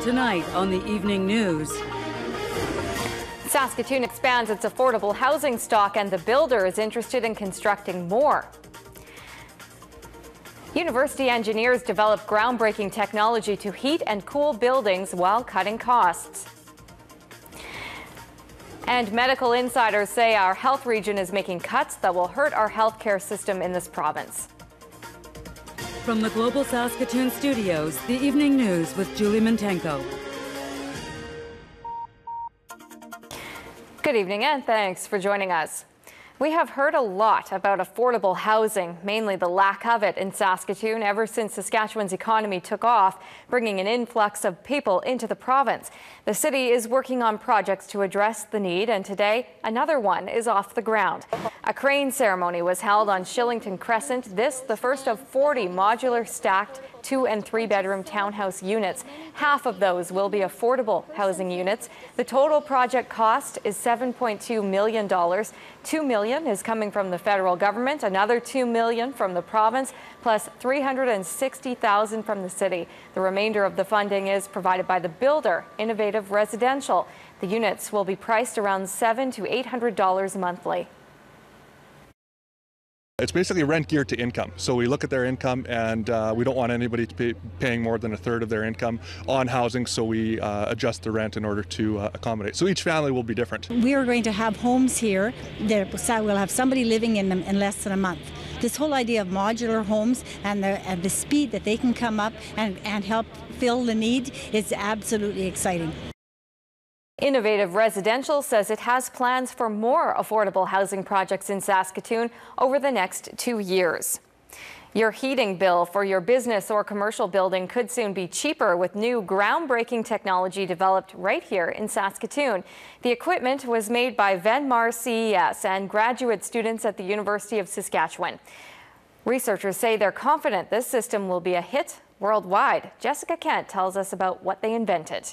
Tonight on the evening news. Saskatoon expands its affordable housing stock and the builder is interested in constructing more. University engineers develop groundbreaking technology to heat and cool buildings while cutting costs. And medical insiders say our health region is making cuts that will hurt our healthcare system in this province. From the Global Saskatoon studios, the evening news with Julie Mintenko. Good evening and thanks for joining us. We have heard a lot about affordable housing, mainly the lack of it in Saskatoon ever since Saskatchewan's economy took off, bringing an influx of people into the province. The city is working on projects to address the need, and today another one is off the ground. A crane ceremony was held on Shillington Crescent, the first of 40 modular stacked 2- and 3-bedroom townhouse units. Half of those will be affordable housing units. The total project cost is $7.2 million. $2 million is coming from the federal government, another $2 million from the province, plus $360,000 from the city. The remainder of the funding is provided by the builder, Innovative Residential. The units will be priced around $700 to $800 monthly. It's basically rent geared to income. So we look at their income, and we don't want anybody to be paying more than a third of their income on housing, so we adjust the rent in order to accommodate. So each family will be different. We are going to have homes here that we'll have somebody living in them in less than a month. This whole idea of modular homes and the speed that they can come up and help fill the need is absolutely exciting. Innovative Residential says it has plans for more affordable housing projects in Saskatoon over the next 2 years. Your heating bill for your business or commercial building could soon be cheaper with new groundbreaking technology developed right here in Saskatoon. The equipment was made by Venmar CES and graduate students at the University of Saskatchewan. Researchers say they're confident this system will be a hit worldwide. Jessica Kent tells us about what they invented.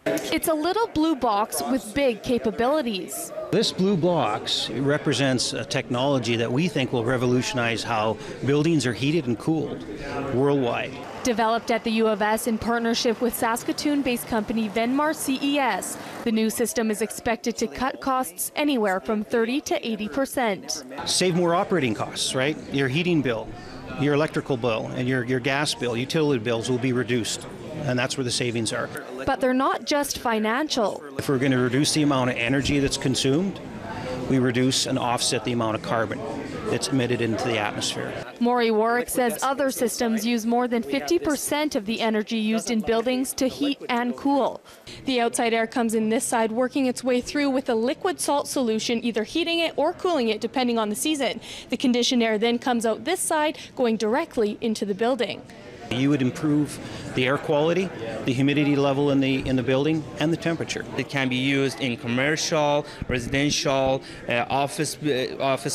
It's a little blue box with big capabilities. This blue box represents a technology that we think will revolutionize how buildings are heated and cooled worldwide. Developed at the UofS in partnership with Saskatoon-based company Venmar CES, the new system is expected to cut costs anywhere from 30 to 80%. Save more operating costs, right? Your heating bill, your electrical bill, and your gas bill, utility bills will be reduced. And that's where the savings are. But they're not just financial. If we're going to reduce the amount of energy that's consumed, we reduce and offset the amount of carbon that's emitted into the atmosphere. Maury Warwick says other systems use more than 50% of the energy used in buildings to heat and cool. The outside air comes in this side, working its way through with a liquid salt solution, either heating it or cooling it depending on the season. The conditioned air then comes out this side, going directly into the building. You would improve the air quality, the humidity level in the building, and the temperature. It can be used in commercial, residential, office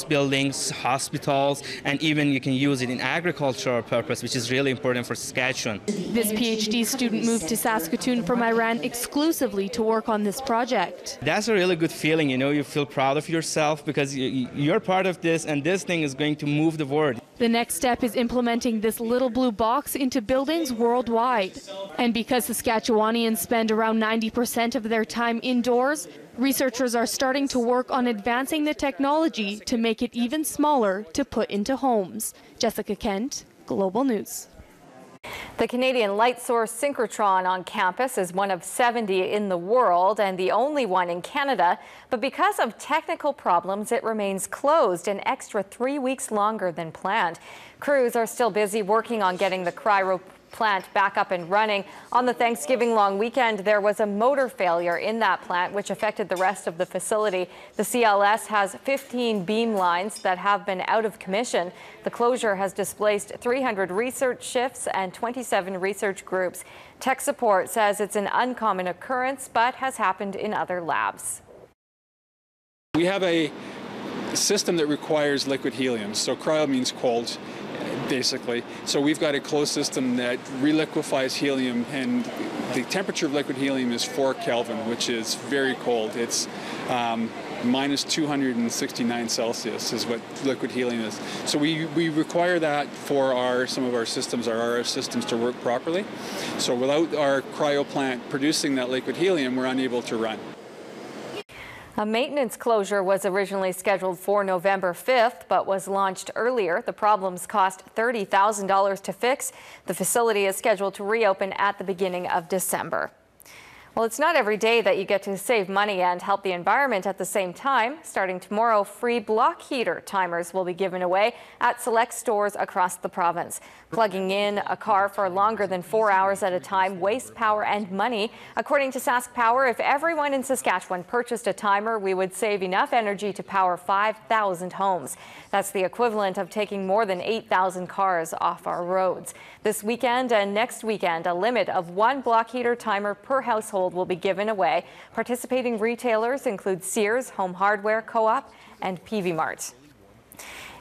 buildings, hospitals, and even you can use it in agricultural purpose, which is really important for Saskatchewan. This PhD student moved to Saskatoon from Iran exclusively to work on this project. That's a really good feeling, you know, you feel proud of yourself because you're part of this, and this thing is going to move the world. The next step is implementing this little blue box into buildings worldwide. And because Saskatchewanians spend around 90% of their time indoors, researchers are starting to work on advancing the technology to make it even smaller to put into homes. Jessica Kent, Global News. The Canadian light source synchrotron on campus is one of 70 in the world and the only one in Canada. But because of technical problems, it remains closed an extra 3 weeks longer than planned. Crews are still busy working on getting the cryo plant back up and running. On the Thanksgiving long weekend, there was a motor failure in that plant, which affected the rest of the facility. The CLS has 15 beam lines that have been out of commission. The closure has displaced 300 research shifts and 27 research groups. Tech support says it's an uncommon occurrence, but has happened in other labs. We have a system that requires liquid helium, so cryo means cold. basically. So we've got a closed system that reliquefies helium, and the temperature of liquid helium is 4 Kelvin, which is very cold. It's minus 269 Celsius is what liquid helium is. So we require that for some of our systems, our RF systems, to work properly. So without our cryo plant producing that liquid helium, we're unable to run. A maintenance closure was originally scheduled for November 5th, but was launched earlier. The problems cost $30,000 to fix. The facility is scheduled to reopen at the beginning of December. Well, it's not every day that you get to save money and help the environment at the same time. Starting tomorrow, free block heater timers will be given away at select stores across the province. Plugging in a car for longer than 4 hours at a time wastes power and money. According to Sask Power, if everyone in Saskatchewan purchased a timer, we would save enough energy to power 5,000 homes. That's the equivalent of taking more than 8,000 cars off our roads. This weekend and next weekend, a limit of 1 block heater timer per household will be given away. Participating retailers include Sears, Home Hardware, Co-op, and PV Mart.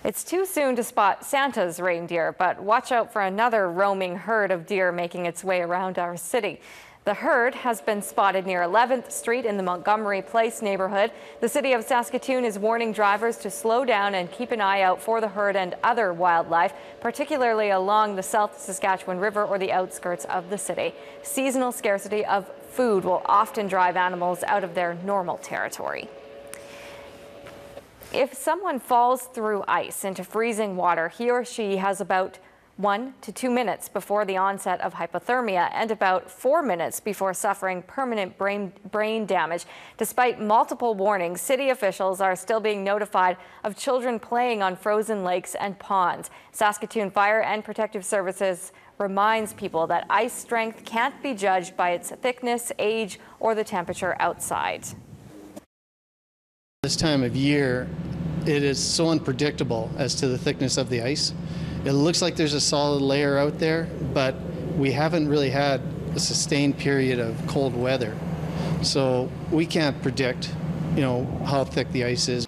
It's too soon to spot Santa's reindeer, but watch out for another roaming herd of deer making its way around our city. The herd has been spotted near 11th Street in the Montgomery Place neighborhood. The city of Saskatoon is warning drivers to slow down and keep an eye out for the herd and other wildlife, particularly along the South Saskatchewan River or the outskirts of the city. Seasonal scarcity of food will often drive animals out of their normal territory. If someone falls through ice into freezing water, he or she has about 1 to 2 minutes before the onset of hypothermia and about 4 minutes before suffering permanent brain damage. Despite multiple warnings, city officials are still being notified of children playing on frozen lakes and ponds. Saskatoon Fire and Protective Services reminds people that ice strength can't be judged by its thickness, age, or the temperature outside. This time of year, it is so unpredictable as to the thickness of the ice. It looks like there's a solid layer out there, but we haven't really had a sustained period of cold weather. So we can't predict, how thick the ice is.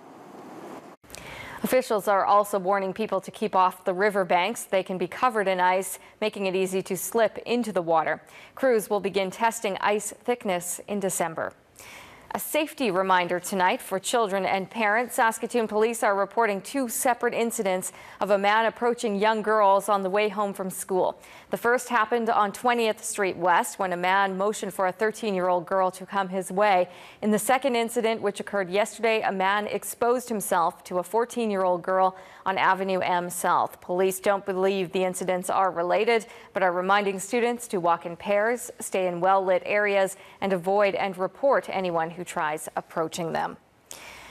Officials are also warning people to keep off the riverbanks. They can be covered in ice, making it easy to slip into the water. Crews will begin testing ice thickness in December. A safety reminder tonight for children and parents. Saskatoon police are reporting 2 separate incidents of a man approaching young girls on the way home from school. The first happened on 20th Street West when a man motioned for a 13-year-old girl to come his way. In the second incident, which occurred yesterday, a man exposed himself to a 14-year-old girl on Avenue M South. Police don't believe the incidents are related, but are reminding students to walk in pairs, stay in well-lit areas, and avoid and report anyone who tries approaching them.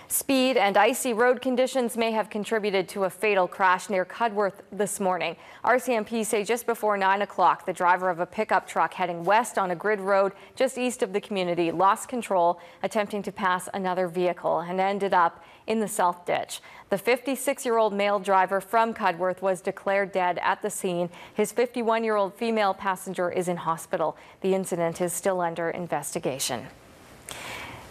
Speed and icy road conditions may have contributed to a fatal crash near Cudworth this morning. RCMP say just before 9 o'clock, the driver of a pickup truck heading west on a grid road just east of the community lost control, attempting to pass another vehicle, and ended up in the south ditch. The 56-year-old male driver from Cudworth was declared dead at the scene. His 51-year-old female passenger is in hospital. The incident is still under investigation.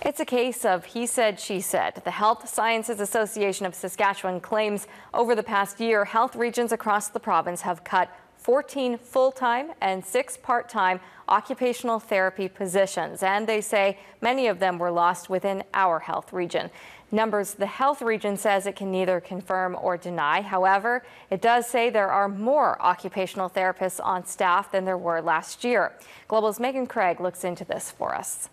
It's a case of he said, she said. The Health Sciences Association of Saskatchewan claims over the past year, health regions across the province have cut 14 full-time and 6 part-time occupational therapy positions, and they say many of them were lost within our health region. Numbers the health region says it can neither confirm or deny. However, it does say there are more occupational therapists on staff than there were last year. Global's Megan Craig looks into this for us.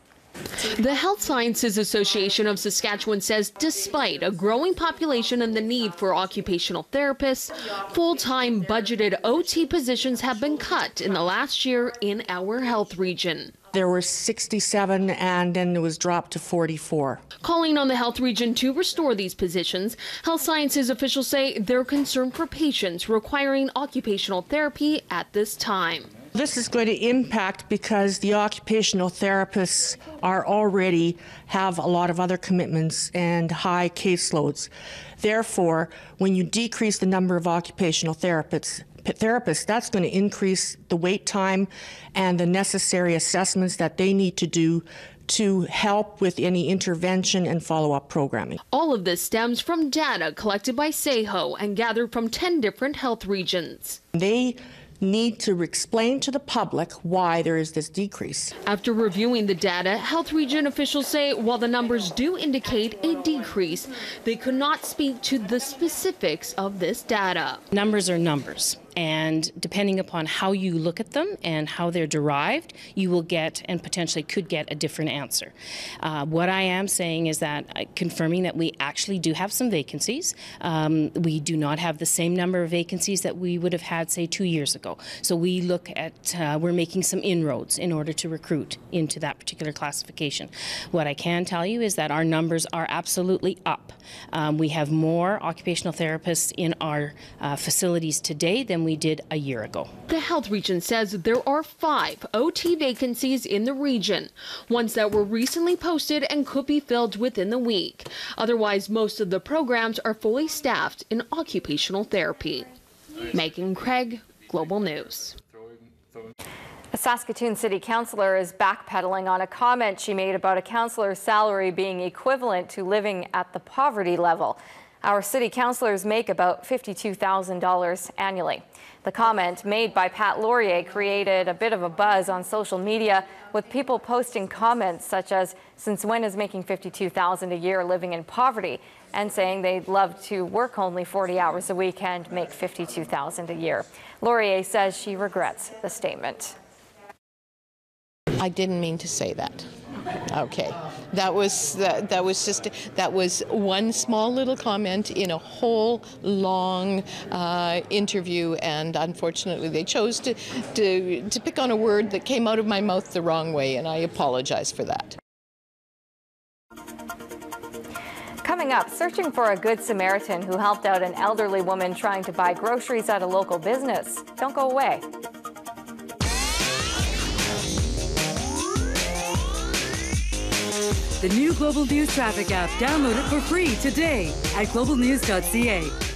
The Health Sciences Association of Saskatchewan says despite a growing population and the need for occupational therapists, full-time budgeted OT positions have been cut in the last year in our health region. There were 67 and then it was dropped to 44. Calling on the health region to restore these positions, health sciences officials say they're concerned for patients requiring occupational therapy at this time. This is going to impact because the occupational therapists already have a lot of other commitments and high caseloads. Therefore, when you decrease the number of occupational therapists, therapists, that's going to increase the wait time and the necessary assessments that they need to do to help with any intervention and follow-up programming. All of this stems from data collected by SEHO and gathered from 10 different health regions. They need to explain to the public why there is this decrease. After reviewing the data, health region officials say while the numbers do indicate a decrease, they could not speak to the specifics of this data. Numbers are numbers, and depending upon how you look at them and how they're derived, you will get and potentially could get a different answer. What I am saying is that confirming that we actually do have some vacancies. We do not have the same number of vacancies that we would have had, say, 2 years ago. So we look at, we're making some inroads in order to recruit into that particular classification. What I can tell you is that our numbers are absolutely up. We have more occupational therapists in our facilities today than we did a year ago. The health region says there are 5 OT vacancies in the region, ones that were recently posted and could be filled within the week. Otherwise, most of the programs are fully staffed in occupational therapy. Megan Craig, Global News. A Saskatoon City Councillor is backpedaling on a comment she made about a councillor's salary being equivalent to living at the poverty level. Our city councillors make about $52,000 annually. The comment made by Pat Laurier created a bit of a buzz on social media, with people posting comments such as, "Since when is making $52,000 a year living in poverty?" and saying they'd love to work only 40 hours a week and make $52,000 a year. Laurier says she regrets the statement. I didn't mean to say that. Okay, that was one small little comment in a whole long interview, and unfortunately they chose to pick on a word that came out of my mouth the wrong way, and I apologize for that. Coming up, searching for a good Samaritan who helped out an elderly woman trying to buy groceries at a local business. Don't go away. The new Global News Traffic app. Download it for free today at globalnews.ca.